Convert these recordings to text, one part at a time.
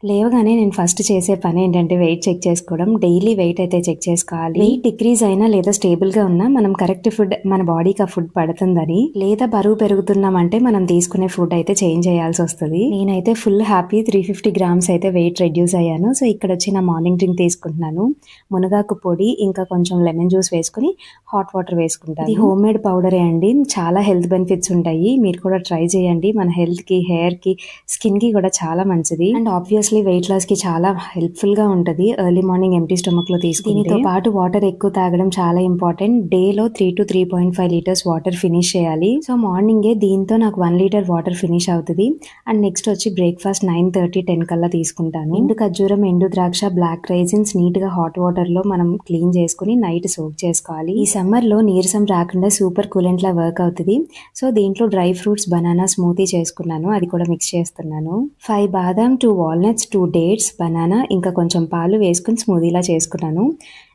లేవగానే నేను ఫస్ట్ చేసే పని ఏంటంటే వెయిట్ చెక్ చేసుకోవడం. డైలీ వెయిట్ అయితే చెక్ చేసుకోవాలి. వెయిట్ డిక్రీజ్ అయినా లేదా స్టేబుల్‌గా ఉన్నా మనం కరెక్ట్ ఫుడ్ మన బాడీకి ఆ ఫుడ్ పడుతుందని, లేదా బరువు పెరుగుతున్నామంటే మనం తీసుకునే ఫుడ్ అయితే చేంజ్ చేయాల్సొస్తది. నేనైతే ఫుల్ హ్యాపీ 350 గ్రామ్స్ అయితే వెయిట్ రెడ్యూస్ అయ్యాను. సో, ఇక్కడొచ్చి నా మార్నింగ్ డ్రింక్ తీసుకుంటున్నాను. మునగాకు పొడి, ఇంకా కొంచెం లెమన్ జ్యూస్ వేసుకొని హాట్ వాటర్ వేసుకుంటాను. ఇది హోమ్‌మేడ్ పౌడరే అండి. చాలా హెల్త్ బెనిఫిట్స్ ఉంటాయి. మీరు కూడా ట్రై చేయండి. మన హెల్త్‌కి, హెయిర్‌కి, స్కిన్‌కి కూడా చాలా మంచిది. అండ్ ఆబ్వియస్లీ వెయిట్ లాస్‌కి చాలా హెల్ప్‌ఫుల్‌గా ఉంటది. ఎర్లీ మార్నింగ్ ఎంప్టీ స్టమక్‌లో తీసుకుంటే. దీనితో పాటు వాటర్ ఎక్కువ తాగడం చాలా ఇంపార్టెంట్. డేలో 3-3.5 లీటర్స్ వాటర్ ఫినిష్ చేయాలి. సో, మార్నింగే దీంతో నాకు 1 లీటర్ వాటర్ ఫినిష్ అవుతది. అండ్ నెక్స్ట్ వచ్చి బ్రేక్‌ఫాస్ట్ 9:30, 10 కల్లా తీసుకుంటాను. ఎండు ఖర్జూరం, ఎండు ద్రాక్ష, బ్లాక్ రైసిన్స్ నీట్‌గా హాట్ వాటర్‌లో మనం క్లీన్ చేసుకొని నైట్ సోక్ చేసుకోవాలి. ఈ సమ్మర్‌లో నీరసం రాకుండా సూపర్ కూలెంట్‌లా వర్క్ అవుతది. సో, దీంట్లో డ్రై ఫ్రూట్స్, బనానా స్మూతీ చేసుకున్నాను. అది కూడా మిక్స్ చేస్తున్నాను. 5 బాదాం, 2 వాల్నట్స్, 2 డేట్స్, బనానా ఇంకా కొంచెం పాలు వేసుకొని స్మూదీలా చేసుకున్నాను.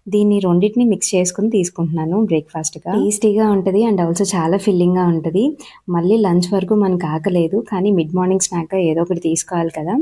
దీన్ని రెండిటిని మిక్స్ చేసుకొని తీసుకుంటున్నాను బ్రేక్‌ఫాస్ట్‌గా. టేస్టీగా ఉంటది అండ్ ఆల్సో చాలా ఫిల్లింగ్‌గా ఉంటది. మళ్ళీ లంచ్ వరకు మనకు ఆకలేదు. కానీ మిడ్ మార్నింగ్ స్నాక్‌గా ఏదో ఒకటి తీసుకోవాలి కదా!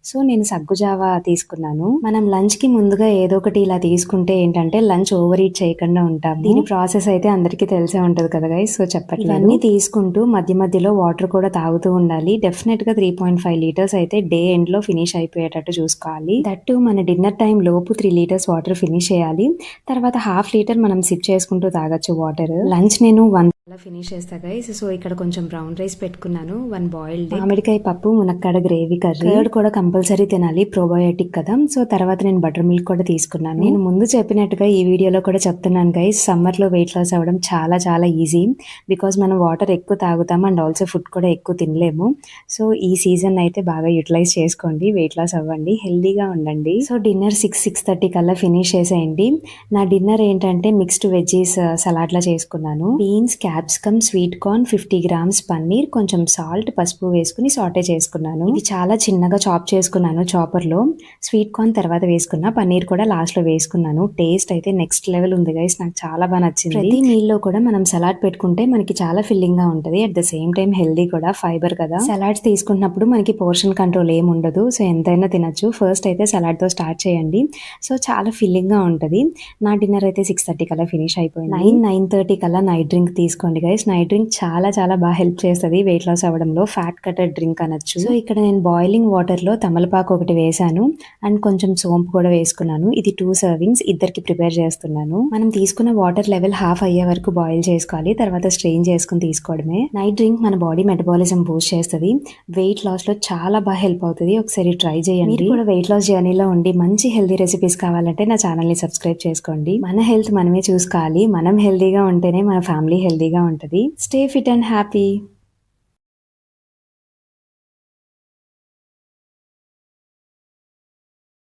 సో, నేను సగ్గు జావా తీసుకున్నాను. మనం లంచ్‌కి ముందుగా ఏదో ఒకటి ఇలా తీసుకుంటే ఏంటంటే లంచ్ ఓవర్ ఈట్ చేయకుండా ఉంటాము. దీని ప్రాసెస్ అయితే అందరికీ తెలిసే ఉంటది కదా గైస్! సో, చెప్పట్లేదు. ఇవన్నీ తీసుకుంటూ మధ్య మధ్యలో వాటర్ కూడా తాగుతూ ఉండాలి. డెఫినెట్‌గా 3.5 లీటర్స్ అయితే డే ఎండ్‌లో ఫినిష్ అయిపోయేటట్టు చూసుకోవాలి. దట్ టూ మన డిన్నర్ టైమ్ లోపు 3 లీటర్స్ వాటర్ ఫినిష్ చేయాలి. తర్వాత హాఫ్ లీటర్ మనం సిప్ చేసుకుంటూ తాగొచ్చు వాటర్. లంచ్ నేను 1 అలా ఫినిష్ చేస్తా గైస్. సో, ఇక్కడ కొంచెం బ్రౌన్ రైస్ పెట్టుకున్నాను. 1 బాయిల్డ్ మామిడికాయ పప్పు, మునక్కాడ గ్రేవీ కర్రీ. కర్డ్ కూడా కంపల్సరీ తినాలి, ప్రోబయోటిక్ కదా. సో, తర్వాత నేను బటర్ మిల్క్ కూడా తీసుకున్నాను. నేను ముందు చెప్పినట్టుగా ఈ వీడియోలో కూడా చెప్తున్నాను గైస్, సమ్మర్లో వెయిట్ లాస్ అవ్వడం చాలా చాలా ఈజీ. బికాజ్ మనం వాటర్ ఎక్కువ తాగుతాము అండ్ ఆల్సో ఫుడ్ కూడా ఎక్కువ తినలేము. సో, ఈ సీజన్ అయితే బాగా యూటిలైజ్ చేసుకోండి, వెయిట్ లాస్ అవ్వండి, హెల్దీగా ఉండండి. సో, డిన్నర్ 6-6:30 కల్లా ఫినిష్ చేసేయండి. నా డిన్నర్ ఏంటంటే మిక్స్డ్ వెజ్జీస్ సలాడ్లా చేసుకున్నాను. Beans, capsicum, sweet corn, 50 grams paneer, కొంచెం సాల్ట్, పసుపు వేసుకుని సాటే చేసుకున్నాను. ఇది చాలా చిన్నగా చాప్ చేసుకున్నాను చాపర్లో. స్వీట్ కార్న్ తర్వాత వేసుకున్నా, పన్నీర్ కూడా లాస్ట్లో వేసుకున్నాను. టేస్ట్ అయితే నెక్స్ట్ లెవెల్ ఉంది గైస్, నాకు చాలా బాగా నచ్చింది. ప్రతి మీల్లో కూడా మనం సలాడ్ పెట్టుకుంటే మనకి చాలా ఫిల్లింగ్ గా ఉంటది. At the same time healthy కూడా, ఫైబర్ కదా. సలాడ్స్ తీసుకున్నప్పుడు మనకి పోర్షన్ కంట్రోల్ ఏమి ఉండదు. సో, ఎంతైనా తినచ్చు. ఫస్ట్ అయితే సలాడ్ తో స్టార్ట్ చేయండి. సో, చాలా ఫిల్లింగ్ గా ఉంటది. నా డిన్నర్ అయితే 6:30 కల్లా ఫినిష్ అయిపోయింది. 9-9:30 కల్లా నైట్ డ్రింక్ తీసుకోండి గైస్. నైట్ డ్రింక్ చాలా చాలా బాగా హెల్ప్ చేస్తుంది వెయిట్ లాస్ అవ్వడంలో. ఫ్యాట్ కటర్ డ్రింక్ అనొచ్చు. సో, ఇక్కడ నేను బాయిలింగ్ వాటర్ లో తమలపాకు ఒకటి వేసాను అండ్ కొంచెం సోంపు కూడా వేసుకున్నాను. ఇది 2 సర్వింగ్స్, ఇద్దరికి ప్రిపేర్ చేస్తున్నాను. మనం తీసుకున్న వాటర్ లెవెల్ హాఫ్ అయ్యే వరకు బాయిల్ చేసుకోవాలి. తర్వాత స్ట్రెయిన్ చేసుకుని తీసుకోవడమే. నైట్ డ్రింక్ మన బాడీ మెటబాలిజం బూస్ట్ చేస్తుంది. వెయిట్ లాస్ లో చాలా బాగా హెల్ప్ అవుతుంది. ఒకసారి ట్రై చేయండి. మీరు కూడా వెయిట్ లాస్ జర్నీలో ఉండి మంచి హెల్దీ రెసిపీస్ కావాలంటే నా ఛానల్ ని సబ్స్క్రైబ్ చేసుకోండి. మన హెల్త్ మనమే చూసుకోవాలి. మనం హెల్దీగా ఉంటేనే మన ఫ్యామిలీ హెల్దీగా ఉంటది. Stay fit and happy.